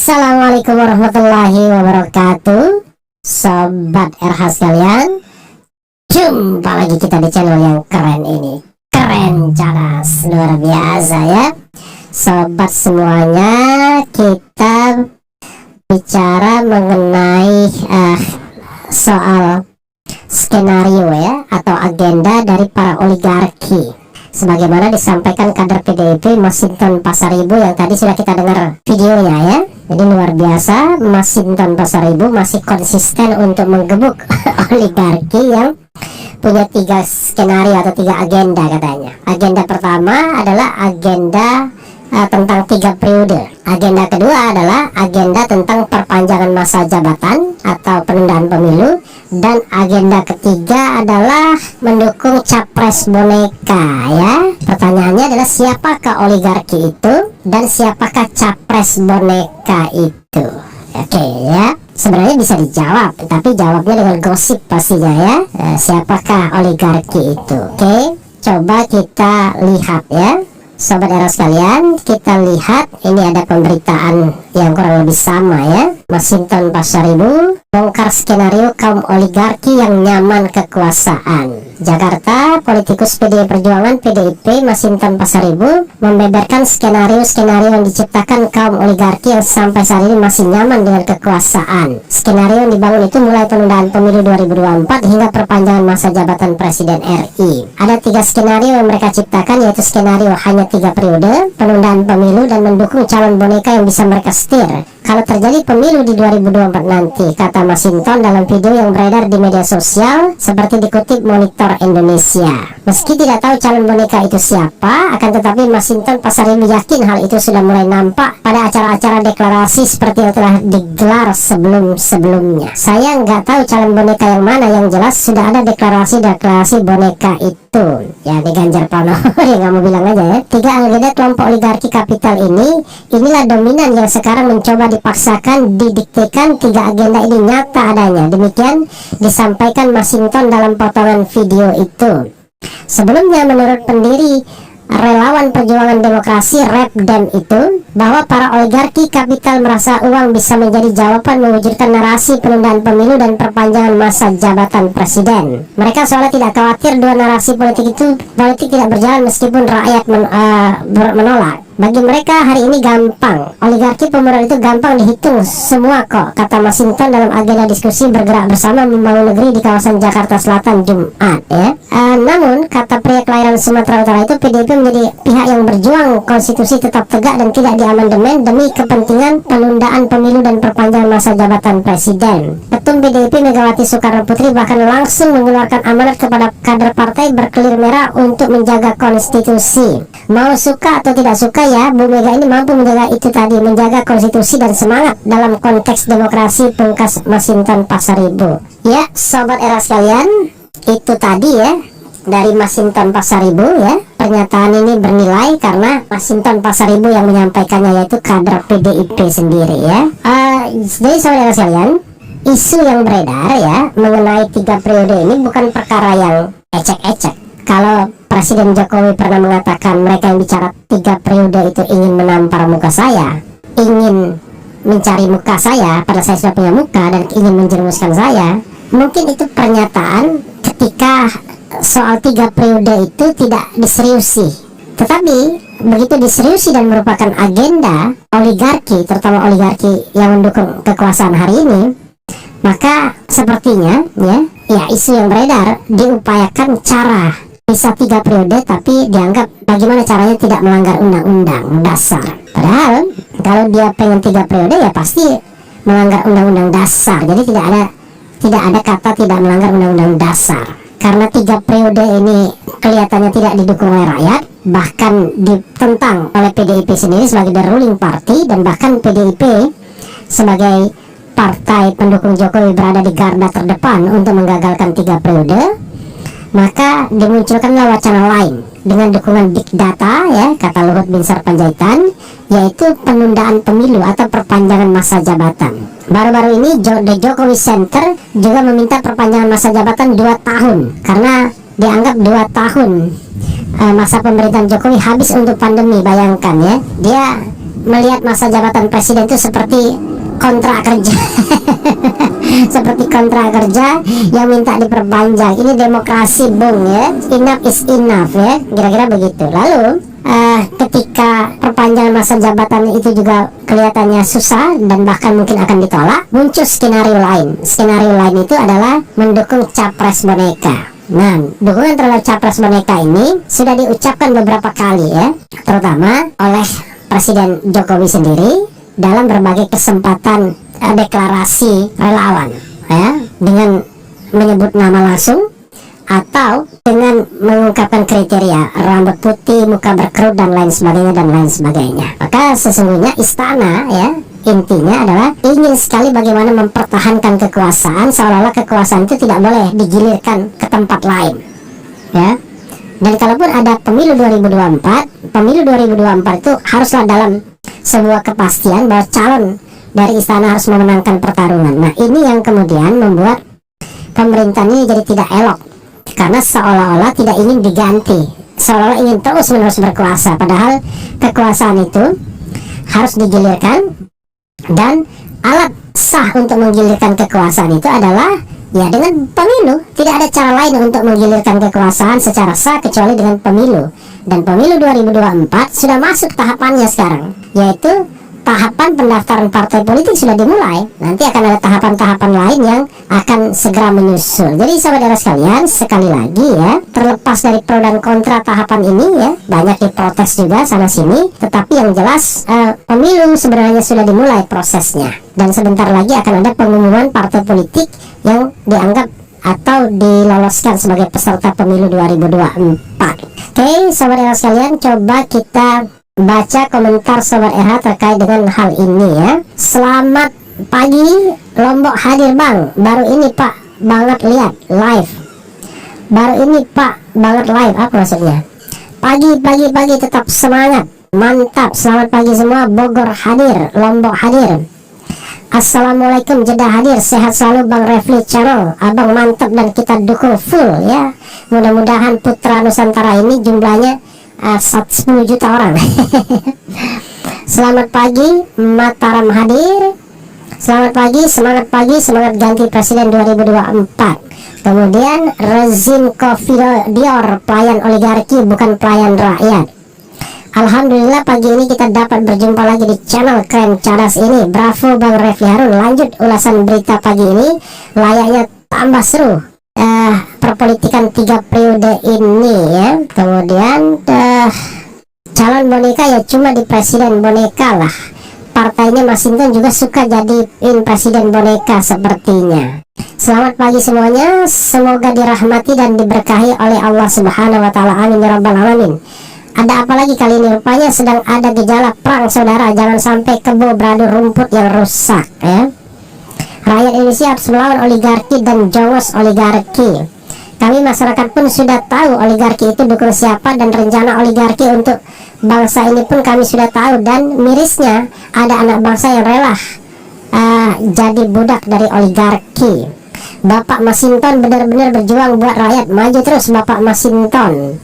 Assalamualaikum warahmatullahi wabarakatuh, Sobat RH sekalian. Jumpa lagi kita di channel yang keren ini. Keren cadas, luar biasa ya Sobat semuanya. Kita bicara mengenai soal skenario ya, atau agenda dari para oligarki, sebagaimana disampaikan kader PDIP Masinton Pasaribu yang tadi sudah kita dengar videonya ya. Jadi luar biasa, Masinton Pasaribu masih konsisten untuk menggebuk oligarki yang punya 3 skenario atau 3 agenda katanya. Agenda pertama adalah agenda tentang 3 periode. Agenda kedua adalah agenda tentang perpanjangan masa jabatan atau penundaan pemilu. Dan agenda ketiga adalah mendukung capres boneka ya. Pertanyaannya adalah siapakah oligarki itu dan siapakah capres boneka itu? Oke ya, sebenarnya bisa dijawab, tapi jawabnya dengan gosip pastinya ya. Siapakah oligarki itu? Oke, coba kita lihat ya Sobat era sekalian, kita lihat ini ada pemberitaan yang kurang lebih sama ya. Masinton Pasaribu bongkar skenario kaum oligarki yang nyaman kekuasaan. Jakarta, politikus PDI Perjuangan PDIP Masinton Pasaribu membeberkan skenario-skenario yang diciptakan kaum oligarki yang sampai saat ini masih nyaman dengan kekuasaan. Skenario yang dibangun itu mulai penundaan pemilu 2024 hingga perpanjangan masa jabatan Presiden RI. Ada 3 skenario yang mereka ciptakan, yaitu skenario hanya 3 periode, penundaan pemilu, dan mendukung calon boneka yang bisa mereka setir kalau terjadi pemilu di 2024 nanti, kata Masinton dalam video yang beredar di media sosial seperti dikutip Monitor Indonesia. Meski tidak tahu calon boneka itu siapa, akan tetapi Masinton Pasaribu yakin hal itu sudah mulai nampak pada acara-acara deklarasi seperti yang telah digelar sebelum-sebelumnya. Saya nggak tahu calon boneka yang mana, yang jelas sudah ada deklarasi boneka itu. Ya, di Ganjar Pranowo yang nggak mau bilang aja ya. 3 agenda kelompok oligarki kapital inilah dominan yang sekarang mencoba dipaksakan didiktekan. 3 agenda ini nyata adanya. Demikian disampaikan Masinton dalam potongan video itu. Sebelumnya, menurut pendiri Relawan Perjuangan Demokrasi (REPDEM) itu, bahwa para oligarki kapital merasa uang bisa menjadi jawaban mewujudkan narasi penundaan pemilu dan perpanjangan masa jabatan presiden. Mereka seolah tidak khawatir 2 narasi politik tidak berjalan meskipun rakyat menolak. Bagi mereka hari ini gampang, oligarki pemurah itu gampang dihitung semua kok, kata Masinton dalam agenda diskusi bergerak bersama membangun negeri di kawasan Jakarta Selatan Jumat ya. Namun, kata pria kelahiran Sumatera Utara itu, PDIP menjadi pihak yang berjuang konstitusi tetap tegak dan tidak diamandemen demi kepentingan penundaan pemilu dan perpanjangan masa jabatan presiden. Ketum PDIP Megawati Soekarno Putri bahkan langsung mengeluarkan amanat kepada kader partai berkelir merah untuk menjaga konstitusi. Mau suka atau tidak suka ya, Bu Mega ini mampu menjaga itu tadi, menjaga konstitusi dan semangat dalam konteks demokrasi, pungkas Masinton Pasaribu. Ya, Sobat era sekalian, itu tadi ya dari Masinton Pasaribu ya. Pernyataan ini bernilai karena Masinton Pasaribu yang menyampaikannya, yaitu kader PDIP sendiri ya. Jadi Sobat era sekalian, isu yang beredar ya mengenai 3 periode ini bukan perkara yang ecek-ecek. Kalau Presiden Jokowi pernah mengatakan mereka yang bicara 3 periode itu ingin menampar muka saya, ingin mencari muka saya, padahal saya sudah punya muka, dan ingin menjerumuskan saya. Mungkin itu pernyataan ketika soal 3 periode itu tidak diseriusi. Tetapi begitu diseriusi dan merupakan agenda oligarki, terutama oligarki yang mendukung kekuasaan hari ini, maka sepertinya ya isu yang beredar diupayakan cara bisa 3 periode tapi dianggap bagaimana caranya tidak melanggar undang-undang dasar. Padahal kalau dia pengen 3 periode ya pasti melanggar undang-undang dasar. Jadi tidak ada kata tidak melanggar undang-undang dasar. Karena 3 periode ini kelihatannya tidak didukung oleh rakyat, bahkan ditentang oleh PDIP sendiri sebagai the ruling party, dan bahkan PDIP sebagai partai pendukung Jokowi berada di garda terdepan untuk menggagalkan 3 periode. Maka dimunculkanlah wacana lain dengan dukungan big data ya, kata Luhut Binsar Panjaitan, yaitu penundaan pemilu atau perpanjangan masa jabatan. Baru-baru ini The Jokowi Center juga meminta perpanjangan masa jabatan 2 tahun karena dianggap 2 tahun masa pemerintahan Jokowi habis untuk pandemi. Bayangkan ya, dia melihat masa jabatan presiden itu seperti kontrak kerja. Seperti kontrak kerja yang minta diperpanjang. Ini demokrasi, bung, ya. Enough is enough, ya, kira-kira begitu. Lalu ketika perpanjangan masa jabatan itu juga kelihatannya susah dan bahkan mungkin akan ditolak, muncul skenario lain. Skenario lain itu adalah mendukung capres boneka. Nah, dukungan terhadap capres boneka ini sudah diucapkan beberapa kali, ya, terutama oleh Presiden Jokowi sendiri dalam berbagai kesempatan deklarasi relawan, ya, dengan menyebut nama langsung atau dengan mengungkapkan kriteria rambut putih, muka berkerut, dan lain sebagainya dan lain sebagainya. Maka sesungguhnya istana, ya, intinya adalah ingin sekali bagaimana mempertahankan kekuasaan, seolah-olah kekuasaan itu tidak boleh digilirkan ke tempat lain, ya. Dan kalaupun ada pemilu 2024 itu haruslah dalam sebuah kepastian bahwa calon dari istana harus memenangkan pertarungan. Nah, ini yang kemudian membuat pemerintah ini jadi tidak elok, karena seolah-olah tidak ingin diganti, seolah-olah ingin terus-menerus berkuasa, padahal kekuasaan itu harus digilirkan, dan alat sah untuk menggilirkan kekuasaan itu adalah, ya, dengan pemilu. Tidak ada cara lain untuk menggilirkan kekuasaan secara sah kecuali dengan pemilu. Dan pemilu 2024 sudah masuk tahapannya sekarang, yaitu tahapan pendaftaran partai politik sudah dimulai. Nanti akan ada tahapan-tahapan lain yang akan segera menyusul. Jadi saudara sekalian, sekali lagi, ya, terlepas dari pro dan kontra tahapan ini, ya, banyak diprotes juga sana sini, tetapi yang jelas pemilu sebenarnya sudah dimulai prosesnya, dan sebentar lagi akan ada pengumuman partai politik yang dianggap atau diloloskan sebagai peserta pemilu 2024. Oke, saudara sekalian, coba kita baca komentar Sobat RH terkait dengan hal ini, ya. Selamat pagi, Lombok hadir, Bang. Baru ini Pak banget lihat live. Baru ini Pak banget live, apa maksudnya? Pagi tetap semangat. Mantap, selamat pagi semua. Bogor hadir, Lombok hadir. Assalamualaikum, Jeddah hadir. Sehat selalu Bang Refli Channel. Abang mantap dan kita dukung full, ya. Mudah-mudahan Putra Nusantara ini jumlahnya 10 juta orang. Selamat pagi, Mataram hadir. Selamat pagi, semangat ganti presiden 2024. Kemudian rezim Coffee Dior, pelayan oligarki bukan pelayan rakyat. Alhamdulillah pagi ini kita dapat berjumpa lagi di channel keren cadas ini. Bravo Bang Refli Harun. Lanjut ulasan berita pagi ini, layaknya tambah seru perpolitikan 3 periode ini, ya. Kemudian calon boneka ya cuma di presiden boneka lah. Partainya Masinton juga suka jadiin presiden boneka sepertinya. Selamat pagi semuanya, semoga dirahmati dan diberkahi oleh Allah Subhanahu wa taala. Amin ya rabbal alamin. Ada apa lagi kali ini? Rupanya sedang ada gejala perang, saudara. Jangan sampai kebo beradu rumput yang rusak, ya. Rakyat Indonesia harus melawan oligarki dan jongos oligarki. Kami masyarakat pun sudah tahu oligarki itu dukung siapa, dan rencana oligarki untuk bangsa ini pun kami sudah tahu. Dan mirisnya ada anak bangsa yang rela jadi budak dari oligarki. Bapak Masinton benar-benar berjuang buat rakyat. Maju terus Bapak Masinton.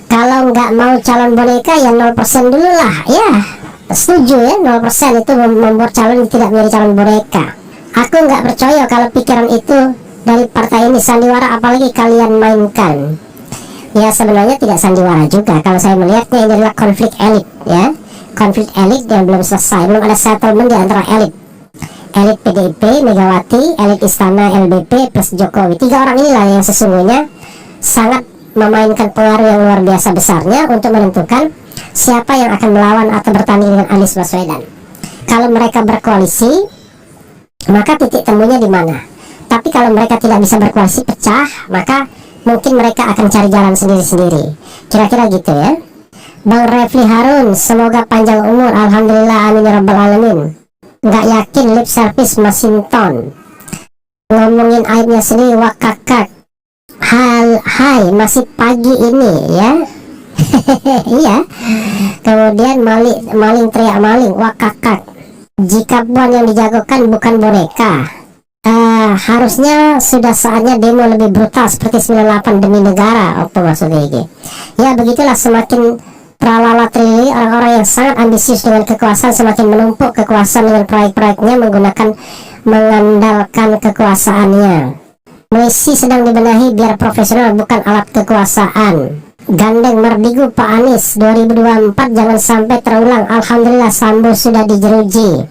Kalau nggak mau calon boneka ya 0% dulu lah, ya. Setuju, ya, 0% itu membuat calon tidak menjadi calon boneka. Aku nggak percaya kalau pikiran itu dari partai ini. Sandiwara apalagi kalian mainkan. Ya sebenarnya tidak sandiwara juga. Kalau saya melihatnya ini adalah konflik elit, ya. Konflik elit yang belum selesai. Belum ada settlement di antara elit. Elit PDIP, Megawati, elit Istana LBP plus Jokowi. 3 orang inilah yang sesungguhnya sangat memainkan pengaruh yang luar biasa besarnya untuk menentukan siapa yang akan melawan atau bertanding dengan Anies Baswedan. Kalau mereka berkoalisi, maka titik temunya di mana? Tapi kalau mereka tidak bisa berkoalisi, pecah, maka mungkin mereka akan cari jalan sendiri-sendiri. Kira-kira gitu, ya. Bang Refli Harun, semoga panjang umur. Alhamdulillah, amin ya rabbal alamin. Nggak yakin lip service Masinton. Ngomongin aibnya sendiri, wak kakak. Hai, masih pagi ini, ya. Iya. Kemudian maling teriak maling, wah kakak. Jika puan yang dijagokan bukan boneka, harusnya sudah saatnya demo lebih brutal seperti 98 demi negara. Apa maksudnya ini? Ya begitulah, semakin Tralala trili, orang-orang yang sangat ambisius dengan kekuasaan semakin menumpuk kekuasaan dengan proyek-proyeknya mengandalkan kekuasaannya. Messi sedang dibenahi biar profesional bukan alat kekuasaan. Gandeng merdigu Pak Anies 2024 jangan sampai terulang. Alhamdulillah Sambo sudah dijeruji.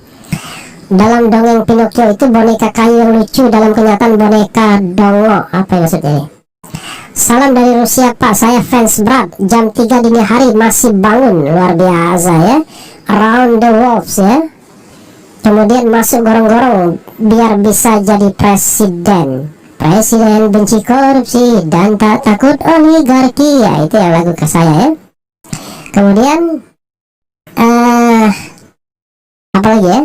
Dalam dongeng Pinocchio itu boneka kayu yang lucu, dalam kenyataan boneka dongo. Apa yang maksudnya ini? Salam dari Rusia Pak, saya fans berat. Jam 3 dini hari masih bangun, luar biasa ya. Around the Wolves ya. Kemudian masuk gorong-gorong biar bisa jadi presiden. Presiden benci korupsi dan tak takut oligarki. Ya itu yang lagu ke saya ya. Kemudian apa lagi ya?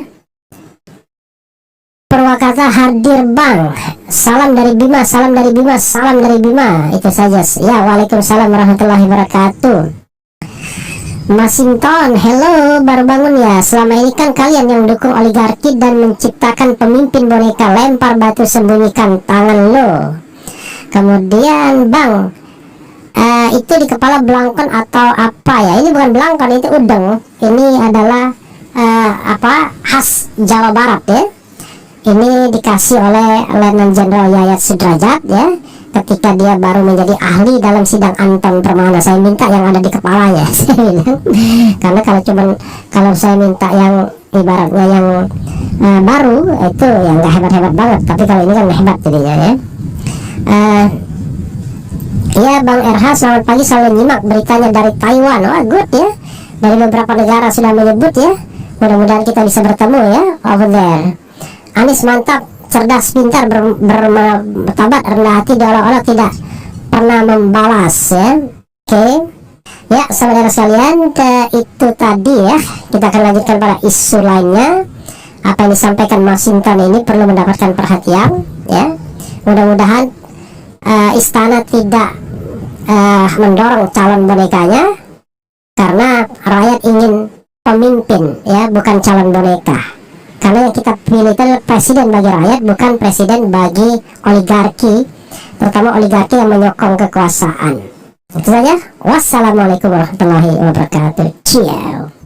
Purwakarta hadir bang. Salam dari Bima, salam dari Bima, salam dari Bima. Itu saja ya. Waalaikumsalam warahmatullahi wabarakatuh. Masinton, hello, baru bangun ya. Selama ini kan kalian yang dukung oligarki dan menciptakan pemimpin boneka, lempar batu sembunyikan tangan lo. Kemudian bang, itu di kepala belangkon atau apa ya? Ini bukan belangkon, itu udeng. Ini adalah khas Jawa Barat ya. Ini dikasih oleh Letnan Jenderal Yayat Sudrajat ya, ketika dia baru menjadi ahli dalam sidang Anton Permana. Saya minta yang ada di kepalanya. Karena kalau saya minta yang ibaratnya yang baru itu yang nggak hebat-hebat banget, tapi kalau ini kan hebat jadinya ya. Ya Bang RH, selamat pagi, selalu nyimak beritanya dari Taiwan. Wah good ya, dari beberapa negara sudah menyebut ya. Mudah-mudahan kita bisa bertemu ya over there. Anies mantap, cerdas, pintar, bermartabat, rendah hati, diolah-olah tidak pernah membalas ya. Oke. Ya, saudara sekalian, itu tadi ya. Kita akan lanjutkan pada isu lainnya. Apa yang disampaikan Masinton ini perlu mendapatkan perhatian ya. Mudah-mudahan istana tidak mendorong calon bonekanya, karena rakyat ingin pemimpin ya, bukan calon boneka. Karena yang kita pilih itu adalah presiden bagi rakyat, bukan presiden bagi oligarki, terutama oligarki yang menyokong kekuasaan. Itu saja. Wassalamualaikum warahmatullahi wabarakatuh. Ciao.